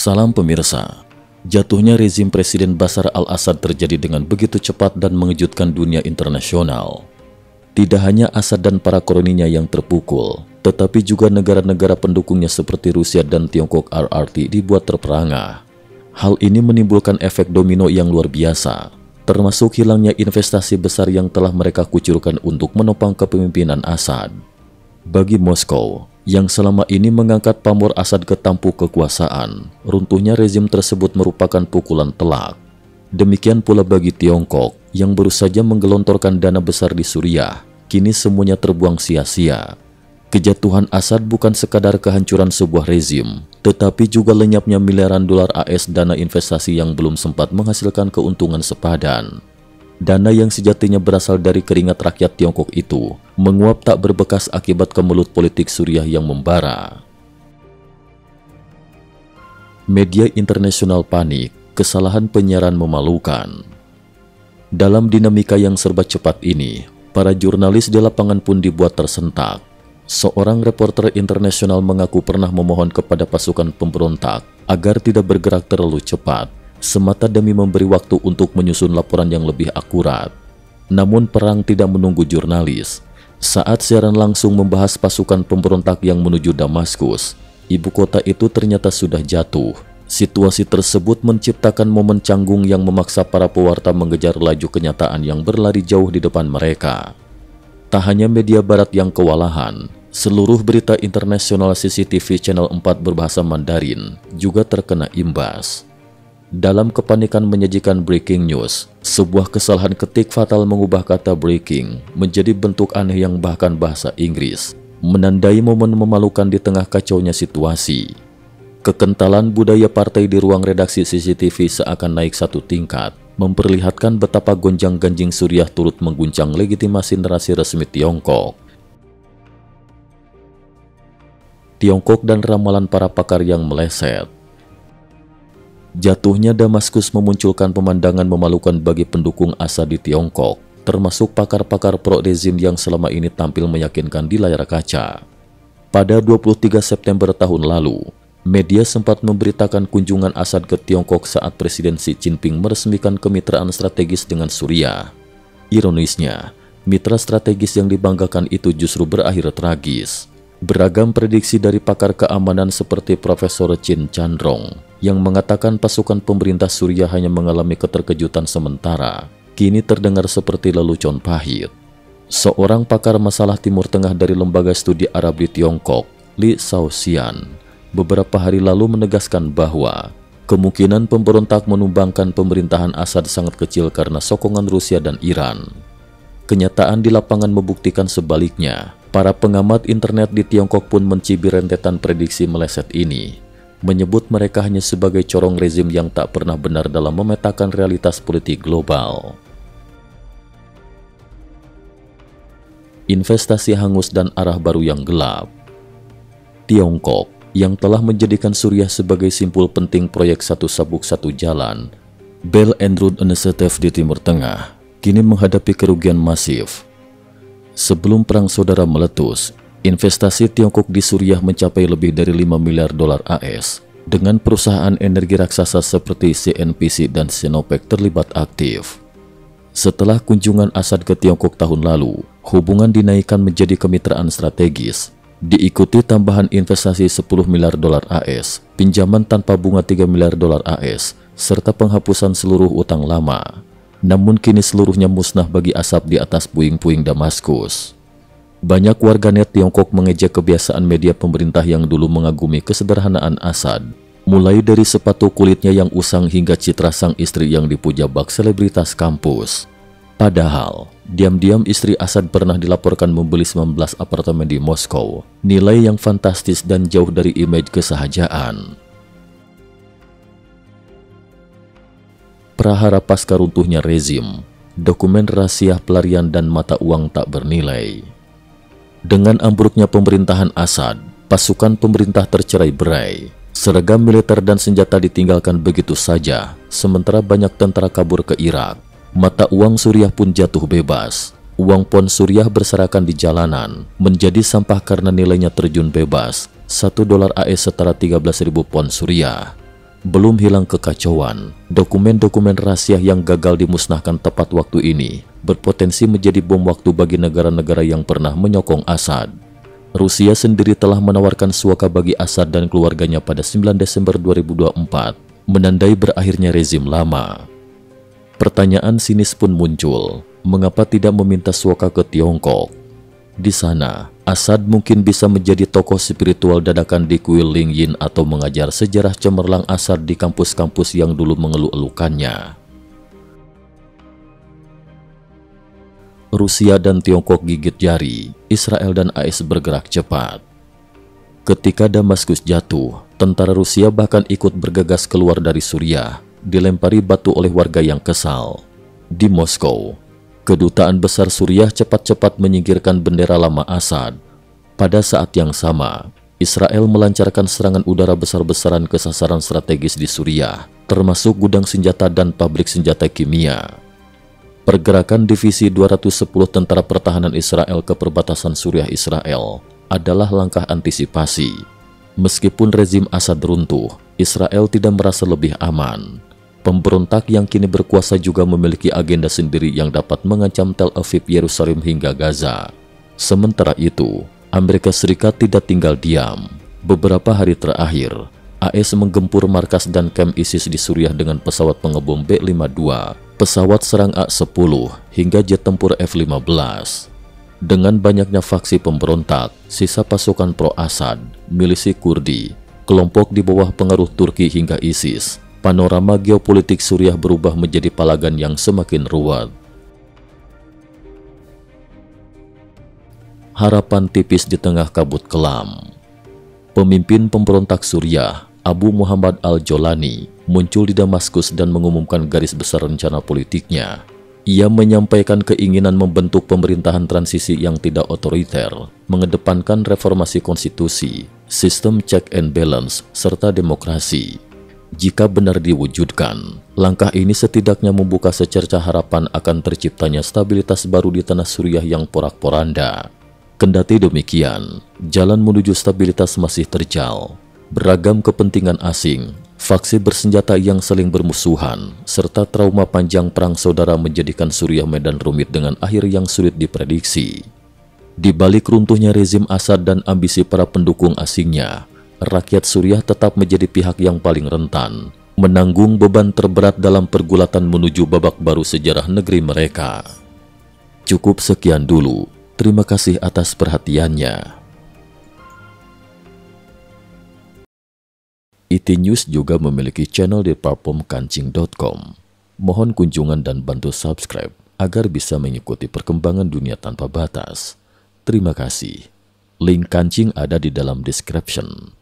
Salam pemirsa, jatuhnya rezim Presiden Bashar al-Assad terjadi dengan begitu cepat dan mengejutkan dunia internasional. Tidak hanya Assad dan para kroninya yang terpukul, tetapi juga negara-negara pendukungnya seperti Rusia dan Tiongkok RRT dibuat terperangah. Hal ini menimbulkan efek domino yang luar biasa, termasuk hilangnya investasi besar yang telah mereka kucurkan untuk menopang kepemimpinan Assad. Bagi Moskow, yang selama ini mengangkat pamor Assad ke tampuk kekuasaan, runtuhnya rezim tersebut merupakan pukulan telak. Demikian pula bagi Tiongkok, yang baru saja menggelontorkan dana besar di Suriah, kini semuanya terbuang sia-sia. Kejatuhan Assad bukan sekadar kehancuran sebuah rezim, tetapi juga lenyapnya miliaran dolar AS dana investasi yang belum sempat menghasilkan keuntungan sepadan. Dana yang sejatinya berasal dari keringat rakyat Tiongkok itu menguap tak berbekas akibat kemelut politik Suriah yang membara. Media internasional panik, kesalahan penyiaran memalukan. Dalam dinamika yang serba cepat ini, para jurnalis di lapangan pun dibuat tersentak. Seorang reporter internasional mengaku pernah memohon kepada pasukan pemberontak agar tidak bergerak terlalu cepat, semata demi memberi waktu untuk menyusun laporan yang lebih akurat. Namun perang tidak menunggu jurnalis. Saat siaran langsung membahas pasukan pemberontak yang menuju Damaskus, ibu kota itu ternyata sudah jatuh. Situasi tersebut menciptakan momen canggung yang memaksa para pewarta mengejar laju kenyataan yang berlari jauh di depan mereka. Tak hanya media barat yang kewalahan, seluruh berita internasional CCTV Channel 4 berbahasa Mandarin juga terkena imbas. Dalam kepanikan menyajikan breaking news, sebuah kesalahan ketik fatal mengubah kata breaking menjadi bentuk aneh yang bahkan bahasa Inggris, menandai momen memalukan di tengah kacaunya situasi. Kekentalan budaya partai di ruang redaksi CCTV seakan naik satu tingkat, memperlihatkan betapa gonjang-ganjing Suriah turut mengguncang legitimasi narasi resmi Tiongkok. Tiongkok dan ramalan para pakar yang meleset. Jatuhnya Damaskus memunculkan pemandangan memalukan bagi pendukung Assad di Tiongkok, termasuk pakar-pakar pro-rezim yang selama ini tampil meyakinkan di layar kaca. Pada 23 September tahun lalu, media sempat memberitakan kunjungan Assad ke Tiongkok saat Presiden Xi Jinping meresmikan kemitraan strategis dengan Suriah. Ironisnya, mitra strategis yang dibanggakan itu justru berakhir tragis. Beragam prediksi dari pakar keamanan seperti Profesor Chin Chandrong yang mengatakan pasukan pemerintah Suriah hanya mengalami keterkejutan sementara, kini terdengar seperti lelucon pahit. Seorang pakar masalah Timur Tengah dari Lembaga Studi Arab di Tiongkok, Li Shaoxian, beberapa hari lalu menegaskan bahwa kemungkinan pemberontak menumbangkan pemerintahan Assad sangat kecil karena sokongan Rusia dan Iran. Kenyataan di lapangan membuktikan sebaliknya. Para pengamat internet di Tiongkok pun mencibir rentetan prediksi meleset ini, menyebut mereka hanya sebagai corong rezim yang tak pernah benar dalam memetakan realitas politik global. Investasi hangus dan arah baru yang gelap. Tiongkok, yang telah menjadikan Suriah sebagai simpul penting proyek satu sabuk satu jalan, Belt and Road Initiative di Timur Tengah, kini menghadapi kerugian masif. Sebelum perang saudara meletus, investasi Tiongkok di Suriah mencapai lebih dari 5 miliar dolar AS, dengan perusahaan energi raksasa seperti CNPC dan Sinopec terlibat aktif. Setelah kunjungan Assad ke Tiongkok tahun lalu, hubungan dinaikkan menjadi kemitraan strategis, diikuti tambahan investasi 10 miliar dolar AS, pinjaman tanpa bunga 3 miliar dolar AS, serta penghapusan seluruh utang lama. Namun kini seluruhnya musnah bagi asap di atas puing-puing Damaskus. Banyak warganet Tiongkok mengejek kebiasaan media pemerintah yang dulu mengagumi kesederhanaan Assad, mulai dari sepatu kulitnya yang usang hingga citra sang istri yang dipuja bak selebritas kampus. Padahal, diam-diam istri Assad pernah dilaporkan membeli 19 apartemen di Moskow, nilai yang fantastis dan jauh dari image kesahajaan. Prahara pasca runtuhnya rezim, dokumen rahasia pelarian dan mata uang tak bernilai. Dengan ambruknya pemerintahan Assad, pasukan pemerintah tercerai-berai, seragam militer dan senjata ditinggalkan begitu saja, sementara banyak tentara kabur ke Irak. Mata uang Suriah pun jatuh bebas. Uang pon Suriah berserakan di jalanan, menjadi sampah karena nilainya terjun bebas. $1 AS setara 13.000 pon Suriah. Belum hilang kekacauan, dokumen-dokumen rahasia yang gagal dimusnahkan tepat waktu ini berpotensi menjadi bom waktu bagi negara-negara yang pernah menyokong Assad. Rusia sendiri telah menawarkan suaka bagi Assad dan keluarganya pada 9 Desember 2024, menandai berakhirnya rezim lama. Pertanyaan sinis pun muncul, mengapa tidak meminta suaka ke Tiongkok? Di sana, Assad mungkin bisa menjadi tokoh spiritual dadakan di kuil Lingyin atau mengajar sejarah cemerlang Assad di kampus-kampus yang dulu mengeluh-elukannya. Rusia dan Tiongkok gigit jari, Israel dan AS bergerak cepat. Ketika Damaskus jatuh, tentara Rusia bahkan ikut bergegas keluar dari Suriah, dilempari batu oleh warga yang kesal. Di Moskow, Kedutaan Besar Suriah cepat-cepat menyingkirkan bendera lama Assad. Pada saat yang sama, Israel melancarkan serangan udara besar-besaran ke sasaran strategis di Suriah, termasuk gudang senjata dan pabrik senjata kimia. Pergerakan Divisi 210 Tentara Pertahanan Israel ke perbatasan Suriah Israel adalah langkah antisipasi. Meskipun rezim Assad runtuh, Israel tidak merasa lebih aman. Pemberontak yang kini berkuasa juga memiliki agenda sendiri yang dapat mengancam Tel Aviv, Yerusalem hingga Gaza. Sementara itu, Amerika Serikat tidak tinggal diam. Beberapa hari terakhir, AS menggempur markas dan kamp ISIS di Suriah dengan pesawat pengebom B-52, pesawat serang A-10, hingga jet tempur F-15. Dengan banyaknya faksi pemberontak, sisa pasukan pro-Assad, milisi Kurdi, kelompok di bawah pengaruh Turki hingga ISIS, panorama geopolitik Suriah berubah menjadi palagan yang semakin ruwet. Harapan tipis di tengah kabut kelam. Pemimpin pemberontak Suriah, Abu Muhammad al-Jolani, muncul di Damaskus dan mengumumkan garis besar rencana politiknya. Ia menyampaikan keinginan membentuk pemerintahan transisi yang tidak otoriter, mengedepankan reformasi konstitusi, sistem check and balance, serta demokrasi. Jika benar diwujudkan, langkah ini setidaknya membuka secercah harapan akan terciptanya stabilitas baru di tanah Suriah yang porak-poranda. Kendati demikian, jalan menuju stabilitas masih terjal. Beragam kepentingan asing, faksi bersenjata yang saling bermusuhan, serta trauma panjang perang saudara menjadikan Suriah medan rumit dengan akhir yang sulit diprediksi. Di balik runtuhnya rezim Assad dan ambisi para pendukung asingnya, rakyat Suriah tetap menjadi pihak yang paling rentan, menanggung beban terberat dalam pergulatan menuju babak baru sejarah negeri mereka. Cukup sekian dulu, terima kasih atas perhatiannya. IT News juga memiliki channel di platform kancing.com. Mohon kunjungan dan bantu subscribe agar bisa mengikuti perkembangan dunia tanpa batas. Terima kasih. Link Kancing ada di dalam description.